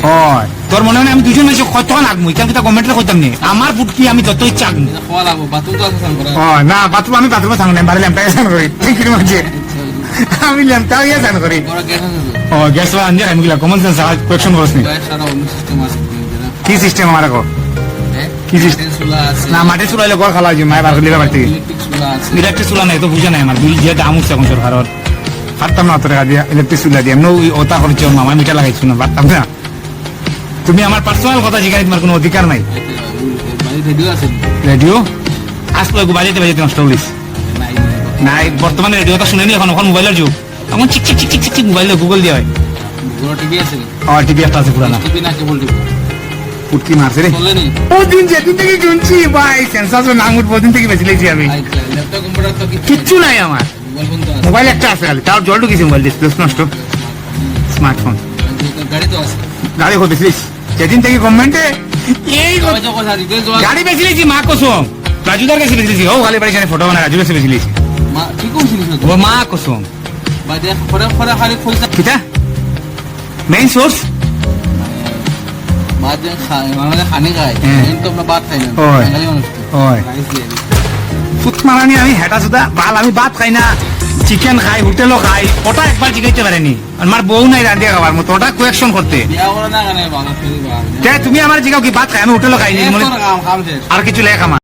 হয় তোর মনে হয় আমি দুজন মানুষ কতক্ষণ আগমু এখান থেকে কমেন্টে কইতাম নি আমার বুট কি আমি যত ইচ্ছা আগমু না বাথরুম আমি বাথরুমে থাকবো না বাড়ি ল্যাম্পটা স্নান করি ঠিক আছে আমি ল্যাম্পটা ইয়ে স্নান করি ও গ্যাস আনজে আমি গিলা কমন সেন্স কোয়েকশন করছ নি কি সিস্টেম আমার কো কি সিস্টেম না মাটি চুলাইলে ঘর খালা যে মায় বার করলে বাড়তে ইলেকট্রিক চুলা নাই তো বুঝা নাই আমার বিল যে দাম উঠছে এখন সরকারের পারতাম না তোরা দিয়া ইলেকট্রিক চুলা দিয়ে এমন ওটা করছে মামা মিঠা লাগাইছো না পারতাম না তুমি আমার পার্সোনাল কথা জিজ্ঞাসা তোমার কোনো অধিকার নাই রেডিও আসলো বাজেতে বাজেতে নষ্ট করিস নাই বর্তমানে রেডিওটা শুনেনি এখন এখন মোবাইলের যুগ এখন চিক চিক চিক চিক চিক মোবাইলে গুগল দিয়ে হয় টিভি একটা আছে পুরানা উঠকি মারছে রে ওদিন যেদিন থেকে শুনছি ভাই সেন্সার নাম উঠবো ওদিন থেকে বেঁচে লেছি আমি কিচ্ছু নাই আমার মোবাইল একটা আছে খালি তার জল ঢুকেছি মোবাইল ডিসপ্লে নষ্ট স্মার্টফোন গাড়ি কো বেশি যেদিন থেকে গভর্নমেন্টে এই গাড়ি বেশি লেছি মা কসম রাজুদার কাছে বেশি লেছি ও খালি বাড়ি সামনে ফটো বানা রাজুর কাছে বেশি লেছি ও মা কসম কিটা মেইন সোর্স আমি হেটা সুদা বাল আমি ভাত খাই না চিকেন খাই হোটেলও খাই ওটা একবার জিগাইতে পারেনি আমার বউ নাই রান্ধিয়া খাবার মতো ওটা কোয়েকশন করতে তুমি আমার জিগাও কি ভাত খাই আমি হোটেলও খাইনি আর কিছু লেখা আমার